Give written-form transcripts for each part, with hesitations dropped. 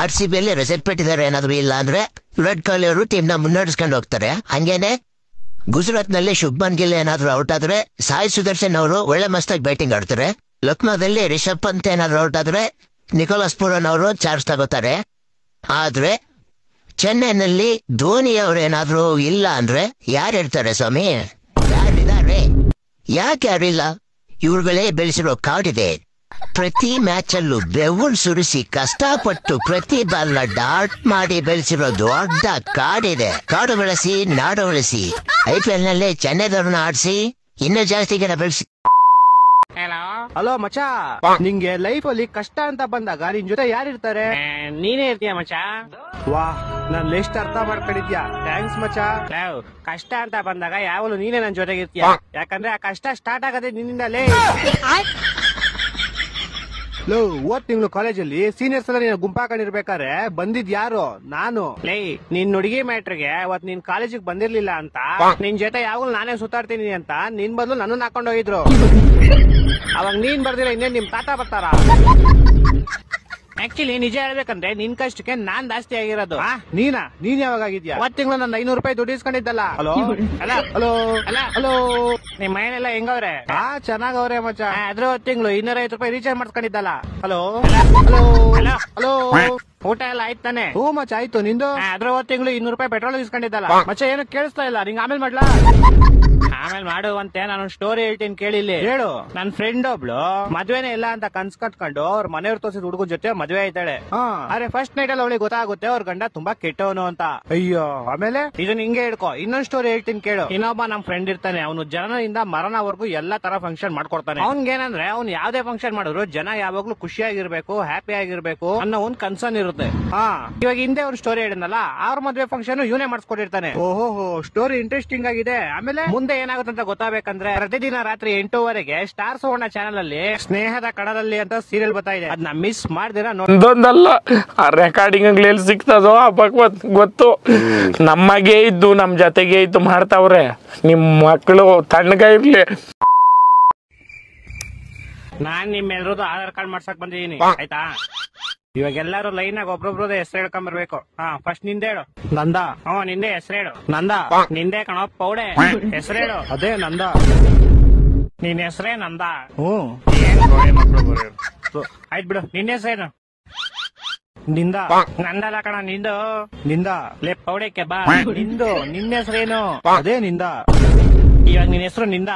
RCB ಅಲ್ಲಿ ರೆಸೆಟ್ ಬಿಟ್ಟಿದ್ದಾರೆ ಏನಾದ್ರು ಇಲ್ಲ ಅಂದ್ರೆ ವಿರಾಟ್ ಕೊಹ್ಲಿ ಅವರು ಟೀಮ್ ನ ಮುನ್ನಡೆಸ್ಕೊಂಡು ಹೋಗ್ತಾರೆ. ಹಂಗೇನೆ ಗುಜರಾತ್ ನಲ್ಲಿ ಶುಭ್ಮನ್ ಗಿಲ್ ಏನಾದ್ರು ಔಟ್ ಆದ್ರೆ ಸಾಯಿ ಸುದರ್ಶನ್ ಅವರು ಒಳ್ಳೆ ಮಸ್ತಾಗಿ ಬ್ಯಾಟಿಂಗ್ ಆಡ್ತಾರೆ. ಲಕ್ನೋದಲ್ಲಿ ರಿಷಬ್ ಪಂತ್ ಏನಾದ್ರು ಔಟ್ ಆದ್ರೆ ನಿಕೋಲಸ್ ಪೂರನ್ ಅವರು ಚಾರ್ಜ್ ತಗೋತಾರೆ. ಆದ್ರೆ ಚೆನ್ನೈನಲ್ಲಿ ಧೋನಿ ಅವ್ರು ಏನಾದ್ರು ಇಲ್ಲ ಅಂದ್ರೆ ಯಾರು ಇರ್ತಾರೆ ಸ್ವಾಮಿ? ಯಾರಿದ್ದಾರೆ? ಯಾಕೆ ಯಾರಿಲ್ಲ? ಇವ್ರುಗಳೇ ಬೆಳೆಸಿರೋ ಕಾಡಿದೆ. ಪ್ರತಿ ಮ್ಯಾಚ್ ಅಲ್ಲೂ ಬೆವ್ವನ್ ಸುರಿಸಿ ಕಷ್ಟಪಟ್ಟು ಪ್ರತಿ ಬಾಲ್ನ ಡಾಟ್ ಮಾಡಿ ಬೆಳೆಸಿರೋ ದೊಡ್ಡ ಕಾಡಿದೆ. ಕಾಡು ಬೆಳೆಸಿ ನಾಡು ಬೆಳೆಸಿ IPL ನಲ್ಲಿ ಚೆನ್ನೈದವ್ರನ್ನ ಆಡಿಸಿ ಇನ್ನೂ ಜಾಸ್ತಿ ಜನ ಬೆಳೆಸಿ. ಹಲೋ ಮಚಾ, ನಿಂಗೆ ಲೈಫ್ ಅಲ್ಲಿ ಕಷ್ಟ ಅಂತ ಬಂದಾಗ ನಿನ್ ಜೊತೆ ಯಾರಿರ್ತಾರೆ? ನೀನೇ ಇರ್ತೀಯ ಮಚಾ. ವಾ, ನಾನ್ ಎಷ್ಟು ಅರ್ಥ ಮಾಡ್ಕೊಂಡಿದ್ಯಾ. ಥ್ಯಾಂಕ್ಸ್ ಮಚಾ. ಕಷ್ಟ ಅಂತ ಬಂದಾಗ ಯಾವಾಗಲೂ ನೀನೇ ನನ್ ಜೊತೆಗೆ ಇರ್ತೀಯ. ಯಾಕಂದ್ರೆ ಆ ಕಷ್ಟ ಸ್ಟಾರ್ಟ್ ಆಗದೆ ನಿನ್ನಿಂದಲೇ. ಓದ್ ತಿಂಗಳು ಕಾಲೇಜಲ್ಲಿ ಸೀನಿಯರ್ಸ್ ಎಲ್ಲ ನೀನು ಗುಂಪಾಕೊಂಡಿರ್ಬೇಕಾದ್ರೆ ಬಂದಿದ್ ಯಾರು? ನಾನು. ನಿನ್ ಹುಡುಗಿ ಮ್ಯಾಟ್ರಿಗೆ ಅವತ್ ನೀನ್ ಕಾಲೇಜಿಗೆ ಬಂದಿರ್ಲಿಲ್ಲ ಅಂತ ನಿನ್ ಜೊತೆ ಯಾವಾಗಲೂ ನಾನೇ ಸುತ್ತಾಡ್ತೀನಿ ಅಂತ ನಿನ್ ಬದಲು ನನ್ನನ್ನು ಹಾಕೊಂಡು ಹೋಗಿದ್ರು. ಅವಾಗ ನೀನ್ ಬರ್ದಿಲ್ಲ ಇನ್ನೇನ್ ನಿಮ್ ತಾತ ಬರ್ತಾರ? ಆಕ್ಚುಲಿ ನಿಜ ಹೇಳ್ಬೇಕಂದ್ರೆ ನಿನ್ ಕಷ್ಟಕ್ಕೆ ನಾನ್ ಜಾಸ್ತಿ ಆಗಿರೋದು. ನೀನ್ ಯಾವಾಗ ಆಗಿದ್ಯಾ? ಅವತ್ ತಿಂಗಳು ನನ್ನ 500 ರೂಪಾಯಿ ದುಡ್ಡು ಇಸ್ಕೊಂಡಿದ್ದಲ್ಲ. ಹಲೋ ಹಲೋ ಹಲೋ ನಿಮ್ ಮನೆಯಲ್ಲ ಹೆಂಗವ್ರೆ? ಚೆನ್ನಾಗವ್ರೆ ಮಚಾ. ಅದ್ರ ತಿಂಗಳು 250 ರೂಪಾಯಿ ರೀಚಾರ್ಜ್ ಮಾಡ್ಸ್ಕೊಂಡಿದ್ದಲ್ಲ. ಹಲೋ ಹಲೋ ಹಲೋ ಊಟ ಎಲ್ಲ ಆಯ್ತು ತಾನೆ? ಹ್ಞೂ ಮಚ ಆಯ್ತು. ನಿಂದು? ಅದ್ರ ತಿಂಗಳು 200 ರೂಪಾಯಿ ಪೆಟ್ರೋಲ್ ಇಸ್ಕೊಂಡಿದ್ದಲ್ಲ. ಮಚ ಏನು ಕೇಳಿಸ್ತಾ ಇಲ್ಲ. ನಿಂಗೆ ಆಮೇಲೆ ಮಾಡ್ಲಾ? ಆಮೇಲೆ ಮಾಡುವಂತೆ ನಾನು ಸ್ಟೋರಿ ಹೇಳ್ತೀನಿ ಕೇಳಿಲ್ಲಿ. ಹೇಳು. ನನ್ ಫ್ರೆಂಡ್ ಒಬ್ಳು ಮದ್ವೆನೇ ಇಲ್ಲ ಅಂತ ಕನ್ಸ್ ಕಟ್ಕೊಂಡು ಅವ್ರ ಮನೆಯವ್ರು ತೋರಿಸಿದ ಹುಡುಗನ ಜೊತೆ ಮದ್ವೆ ಆಯ್ತಾಳೆ. ಆದ್ರೆ ಫಸ್ಟ್ ನೈಟ್ ಅಲ್ಲಿ ಅವಳಿಗೆ ಗೊತ್ತಾಗುತ್ತೆ ಅವ್ರ ಗಂಡ ತುಂಬಾ ಕೆಟ್ಟವನು ಅಂತ. ಅಯ್ಯೋ, ಆಮೇಲೆ? ಇದನ್ನ ಹಿಂಗೆ ಹಿಡ್ಕೊ. ಇನ್ನೊಂದ್ ಸ್ಟೋರಿ ಹೇಳ್ತೀನಿ ಕೇಳು. ಇನ್ನೊಬ್ಬ ನಮ್ ಫ್ರೆಂಡ್ ಇರ್ತಾನೆ. ಅವನು ಜನರಿಂದ ಮರಣವರೆಗೂ ಎಲ್ಲಾ ತರ ಫಂಕ್ಷನ್ ಮಾಡ್ಕೊಡ್ತಾನೆ. ಅವ್ನ್ಗೇನಂದ್ರೆ ಅವ್ನು ಯಾವ್ದೇ ಫಂಕ್ಷನ್ ಮಾಡಿದ್ರು ಜನ ಯಾವಾಗ್ಲೂ ಖುಷಿಯಾಗಿರ್ಬೇಕು, ಹ್ಯಾಪಿ ಆಗಿರ್ಬೇಕು ಅನ್ನೋ ಒಂದ್ ಕನ್ಸರ್ನ್ ಇರುತ್ತೆ. ಇವಾಗ ಹಿಂದೆ ಅವ್ರ ಸ್ಟೋರಿ ಹೇಳಿದ್ನಲ್ಲ, ಅವ್ರ ಮದ್ವೆ ಫಂಕ್ಷನ್ ಇವನೇ ಮಾಡಿಸ್ಕೊಟ್ಟಿರ್ತಾನೆ. ಓಹೋ, ಸ್ಟೋರಿ ಇಂಟ್ರೆಸ್ಟಿಂಗ್ ಆಗಿದೆ. ಆಮೇಲೆ ಮುಂದೆ ಏನಾಗುತ್ತೆ ಅಂತ ಗೊತ್ತಾಗಬೇಕಂದ್ರೆ ಪ್ರತಿದಿನ ರಾತ್ರಿ 8:00 ಸ್ಟಾರ್ ಸುವರ್ಣ ಚಾನೆಲ್ ಅಲ್ಲಿ ಸ್ನೇಹದ ಕಡಲಲ್ಲಿ ಅಂತ ಸೀರಿಯಲ್ ಬರ್ತಾ ಇದೆ. ಅದನ್ನ ಮಿಸ್ ಮಾಡ್ದಿರ ಒಂದೊಂದಲ್ಲ ಆ ರೆಕಾರ್ಡಿಂಗ್ ಎಲ್ಲಿ ಸಿಗ್ತದೋ ಆ ಭಗವತ್ ಗೊತ್ತು. ನಮಗೆ ಇದ್ದು ನಮ್ ಜೊತೆಗೆ ಇದ್ದು ಮಾಡ್ತಾವ್ರೆ. ನಿಮ್ ಮಕ್ಕಳು ತಣ್ಣಗ ಇರ್ಲಿ. ನಾನ್ ನಿಮ್ಮೆಲ್ರದ್ದು ಆಧಾರ್ ಕಾರ್ಡ್ ಮಾಡ್ಸಕ್ ಬಂದಿದ್ದೀನಿ, ಆಯ್ತಾ? ಇವಾಗ ಎಲ್ಲಾರು ಲೈನ್ ಆಗಿ ಒಬ್ರೊಬ್ರದ ಹೆಸರು ಹೇಳ್ಕೊಂಬರ್ಬೇಕು. ಫಸ್ಟ್ ನಿಂದೆ ಹೇಳು. ನಂದ? ನಿಂದೆ ಹೆಸರು ಹೇಳು. ನಂದ? ನಿಂದೆ ಕಣೋ ಪೌಡೆ. ಹೆಸರು ಹೇಳು. ಅದೇ ನಂದ. ನಿನ್ ಹೆಸರೇ ನಂದ? ಆಯ್ತು ಬಿಡು. ನಿನ್ನ ಹೆಸರೇನು? ನಿಂದ? ನಂದಲ್ಲ ಕಣ, ನಿಂದು. ನಿಂದ? ಲೇ ಪೌಡೆಕ್ಕೆ ಬಾ. ನಿಂದು? ನಿನ್ನ ಹೆಸರೇನು? ಅದೇ ನಿಂದ. ಇವಾಗ ನಿನ್ ಹೆಸರು ನಿಂದ?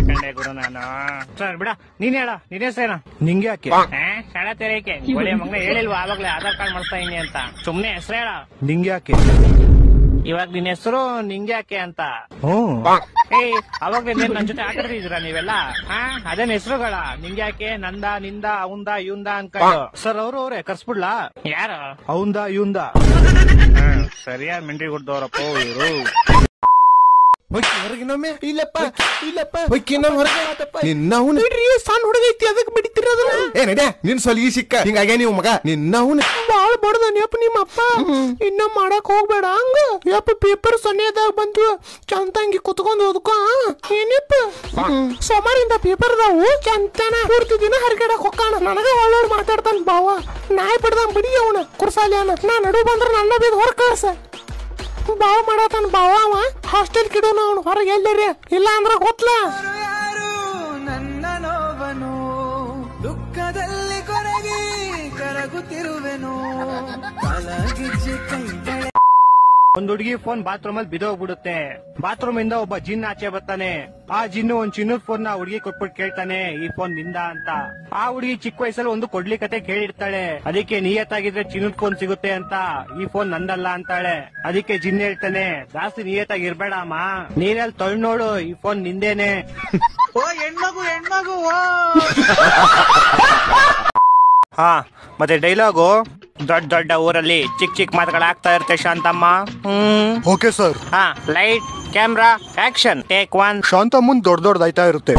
ಕಂಡೆ ಗುರು ನಾನು. ಸರ್ ಬಿಡ, ನೀನ್ ಹೇಳ. ನಿನ್ ಹೆಸರೇನು? ನಿಂಗೆ ಯಾಕೆ? ಶಾಲಾ ತೆರೆಯಕ್ಕೆ ಒಳ್ಳೆ ಮಗನ ಹೇಳಿಲ್ವಾ ಆವಾಗ್ಲೇ ಆಧಾರ್ ಕಾರ್ಡ್ ಮಾಡ್ತಾ ಇದೀನಿ ಅಂತ? ಸುಮ್ನೆ ಹೆಸರು ಹೇಳ. ನಿಂಗೆ ಯಾಕೆ? ಇವಾಗ ನಿನ್ ಹೆಸರು ನಿಂಗೆ ಯಾಕೆ ಅಂತ? ಅವಾಗ್ಲೇ ನನ್ ಜೊತೆ ಆಟ ಆಡ್ತಿದ್ದೀರಾ ನೀವೆಲ್ಲ? ಅದೇನ್ ಹೆಸರುಗಳ ನಿಂಗೆ ಯಾಕೆ, ನಂದ, ನಿಂದ, ಅವಂದ, ಇವಂದ ಅನ್ಕೊಂಡು. ಸರ್ ಅವ್ರವ್ರೆ ಕರ್ಸ್ಬಿಡ್ಲಾ? ಯಾರು? ಅವಂದ ಇವಂದ. ಸರಿಯಾದ ಮಿಂಟ್ರಿ ಕೊಡ್ದವ್ರಪ್ಪ ಇವರು. ಹೊರಗಿನೊಮ್ಮೆ ಇಲ್ಲಪ್ಪ ಇಲ್ಲಪ್ಪ ನಿನ್ನ ಸಣ್ಣ ಹುಡುಗ ಐತಿ ಅದಕ್ಕೆ ಬಿಡ್ತಿರೋದು. ಏನೇ ನಿನ್ ಸೊಲ್ಗಿ ಸಿಕ್ಕ ಹಿಂಗಾಗೆ ನೀವು ಮಗ ನಿನ್ನ ಬಾಳ ಬಡದನ್ಯಪ್ಪ ನಿಮ್ಮಪ್ಪ. ಇನ್ನ ಮಾಡಕ್ ಹೋಗ್ಬೇಡ ಹಂಗ. ಯಪ್ಪ ಪೇಪರ್ ಸೊನ್ನೆದಾಗ ಬಂತು ಚಂದಂಗಿ ಕುತ್ಕೊಂಡ್ ಓದ್ಕೊ. ಏನಪ್ಪ ಸೋಮಾರಿಂದ ಪೇಪರ್ ಅದಾವು ಚಂತನ ಪೂರ್ತಿ ದಿನ ಹರಿಗಡಕ್ ಹೊಕ್ಕಾಣ. ನನಗ ಒಳ್ಳೊಳ್ಳೆ ಮಾತಾಡ್ತಾನ ಬಾವ. ನಾಯಿ ಬಿಡ್ದಂಗ್ ಬಿಡಿ ಅವನ ಕುರ್ಸಾಲಿಯನ. ನಾ ನಡು ಬಂದ್ರ ನನ್ನ ಬಿದ್ದು ಹೊರ ಕಳ್ಸ. ಬಾವ ಮಾಡತಾನ ಬಾವ. ಅವ ಹಾಸ್ಟೆಲ್ ಕಿಡೋನು ಅವನು ಹೊರಗೆ ಎಲ್ಲರಿ ಇಲ್ಲ ಅಂದ್ರ ಗೊತ್ತಲ. ನನ್ನ ನೋವನು ದುಃಖದಲ್ಲಿ ಕೊರಗಿ ಕರಗುತ್ತಿರುವೆನು. ಒಂದ್ ಹುಡುಗಿ ಫೋನ್ ಬಾತ್ರೂಮ್ ಅಲ್ಲಿ ಬಿದ್ದೋಗ್ಬಿಡುತ್ತೆ. ಬಾತ್ರೂಮ್ ಇಂದ ಒಬ್ಬ ಜಿನ್ ಆಚೆ ಬರ್ತಾನೆ. ಆ ಜಿನ್ನು ಒಂದ್ ಚಿನ್ನದ ಫೋನ್ ನ ಹುಡುಗಿ ಕೊಟ್ಬಿಟ್ಟು ಕೇಳ್ತಾನೆ, ಈ ಫೋನ್ ನಿಂದ ಅಂತ. ಆ ಹುಡುಗಿ ಚಿಕ್ಕ ವಯಸ್ಸಲ್ಲಿ ಒಂದು ಕೊಡ್ಲಿಕತೆ ಕೇಳಿರ್ತಾಳೆ. ಅದಕ್ಕೆ ನಿಯತ್ತಾಗಿದ್ರೆ ಚಿನ್ನದ ಫೋನ್ ಸಿಗುತ್ತೆ ಅಂತ. ಈ ಫೋನ್ ನಂದಲ್ಲ ಅಂತಾಳೆ. ಅದಕ್ಕೆ ಜಿನ್ ಹೇಳ್ತಾನೆ, ಜಾಸ್ತಿ ನಿಯತ್ತಾಗಿ ಇರ್ಬೇಡ ಅಮ್ಮ, ನೀರಲ್ಲಿ ತೊಳ್ ನೋಡು, ಈ ಫೋನ್ ನಿಂದೇನೆ. ಓ ಹೆಣ್ಮಗು ಹೆಣ್ಮಗು. ಮತ್ತೆ ಡೈಲಾಗು, ದೊಡ್ಡ ದೊಡ್ಡ ಊರಲ್ಲಿ ಚಿಕ್ಕ ಚಿಕ್ಕ ಮಾತುಗಳಾಗ್ತಾ ಇರುತ್ತೆ Shanthamma. Okay sir. Light camera action take 1. Shantha ಮುಂದ್ ದೊಡ್ಡದಾಯ್ತಾ ಇರುತ್ತೆ.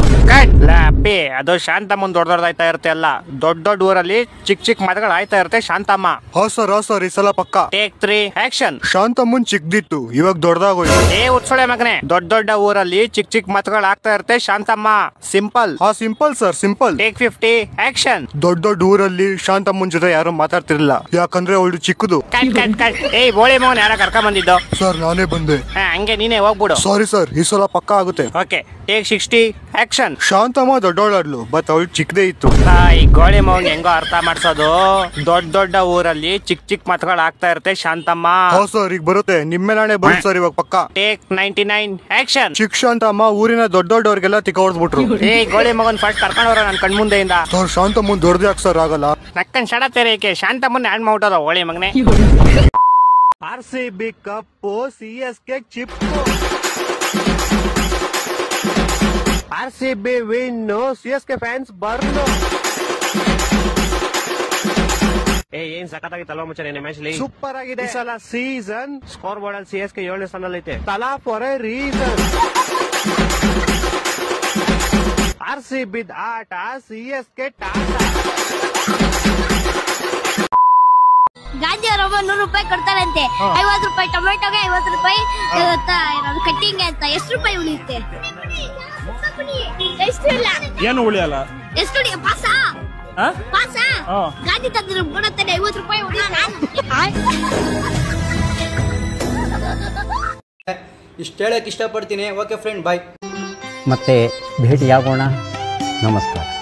ಲಾಪಿ ಅದು ಶಾಂತಮ್ಮನ್ ದೊಡ್ಡದಾಯ್ತಾ ಇರುತ್ತೆ ಅಲ್ಲ, ದೊಡ್ಡ ಊರಲ್ಲಿ ಚಿಕ್ಕ ಮಾತುಗಳು ಆಯ್ತಾ ಇರುತ್ತೆ ಶಾಂತಮ್ಮ. ಹಾ ಸರ್ ಈ ಸಲ ಪಕ್ಕ. Take 3 action. ಶಾಂತ ಮುಂದ್ ಚಿಕ್ಕದಿತ್ತು, ಇವಾಗ ದೊಡ್ಡದಾಗೋಯ್ತು. ಉತ್ಸೊಳೆ ಮಗನೆ, ದೊಡ್ಡ ಊರಲ್ಲಿ ಚಿಕ್ಕ ಮಾತುಗಳು ಆಗ್ತಾ ಇರುತ್ತೆ ಶಾಂತಮ್ಮ. ಸಿಂಪಲ್. ಹಾ simple sir simple. Take 50 action. ದೊಡ್ಡ ಊರಲ್ಲಿ ಶಾಂತಮ್ಮನ್ ಜೊತೆ ಯಾರು ಮಾತಾಡ್ತಿರ್ಲಿಲ್ಲ, ಯಾಕಂದ್ರೆ ಅವಳು ಚಿಕ್ಕದು. ಕಟ್. ಏಯ್ ಬೋಳಿ ಮಗನ್ ಯಾರ ಕರ್ಕೊಂಡ್ ಬಂದಿದ್ದು? ಸರ್ ನಾನೇ ಬಂದೆ. ಹಂಗೆ ನೀನೇ ಹೋಗ್ಬಿಡು. ಸಾರಿ ಸರ್, ಈ ಸಲ ಪಕ್ಕ ಆಗುತ್ತೆ. Okay take 60 action. ಶಾಂತಮ್ಮ ದೊಡ್ಡವಳಾಡ್ಲು, ಬಟ್ ಅವಳು ಚಿಕ್ಕದೇ ಇತ್ತು. ಈ ಗೋಳಿ ಮಗನ್ ಹೆಂಗೋ ಅರ್ಥ ಮಾಡ್ಸೋದು. ದೊಡ್ಡ ಊರಲ್ಲಿ ಚಿಕ್ಕ ಮಾತುಗಳು ಆಗ್ತಾ ಇರುತ್ತೆ ಶಾಂತಮ್ಮ. ಹಾ ಸರ್ ಈಗ ಬರುತ್ತೆ, ನಿಮ್ಮೇಲಾಣೆ ಬರುತ್ತೆ ಸರ್ ಇವಾಗ ಪಕ್ಕ. Take 99 action. ಚಿಕ್ಕ ಶಾಂತಮ್ಮ ಊರಿನ ದೊಡ್ಡವ್ರಿಗೆಲ್ಲ ತಿಕ್ಕ ಹೊಡೆದ್ಬಿಟ್ರು. ಏಯ್ ಗೋಳಿ ಮಗನ್ ಫಸ್ಟ್ ಕರ್ಕೊಂಡವ್ರ ನನ್ ಕಣ್ಮುಂದೆಯಿಂದ. ಸರ್ ಶಾಂತಮ್ಮನ್ ದೊಡ್ಡದೇ ಸರ್ ಆಗಲ್ಲ. ನಕ್ಕನ್ ಶಡತೇರೇಕೆ ಶಾಂತಮ್ಮನ್ ಹ್ಯಾಂಡ್ ಮಾಡ್ಬಿಟ್ಟದ ಹೋಳಿ ಮಗನೆ. RCB ಕಪ್ಪು, CSK ಚಿಪ್ಪು. RCB win, CSK fans burn. ಏನ್ ಸಖತ್ತಾಗಿತ್ತಲ್ವ ಮುಚ್ಚ ಮ್ಯಾಚ್ ಅಲ್ಲಿ? ಸೂಪರ್ ಆಗಿದೆ ಈ ಸಲ ಸೀಸನ್. ಸ್ಕೋರ್ ಬೋರ್ಡ್ ಅಲ್ಲಿ CSK 7ನೇ ಸ್ಥಾನದಲ್ಲಿ ಐತೆ. Thala for a reason. RCB ಆಟ, CSK ಟಾಟ. ಗಾಂಧಿ ಅವರೊಬ್ಬ 100 ರೂಪಾಯಿ ಕೊಡ್ತಾರಂತೆ. 50 ರೂಪಾಯಿ ಟೊಮೆಟೊಗೆ, 50 ರೂಪಾಯಿ ಕಟ್ಟಿಂಗ್ ಅಂತ. ಎಷ್ಟು ರೂಪಾಯಿ ಉಳಿಯುತ್ತೆ? ಎಷ್ಟು ಇಲ್ಲ, ಏನು ಉಳಿಯಲ್ಲ. ಎಷ್ಟು ಪಾಸ ಗಾಂಧಿ ತಂದ್ರು ಕೊಡತ್ತಾನೆ 50 ರೂಪಾಯಿ ಉಳಿಯೋಣ. ಇಷ್ಟು ಹೇಳಕ್ ಇಷ್ಟಪಡ್ತೀನಿ. ಓಕೆ ಫ್ರೆಂಡ್, ಬಾಯ್. ಮತ್ತೆ ಭೇಟಿಯಾಗೋಣ. ನಮಸ್ಕಾರ.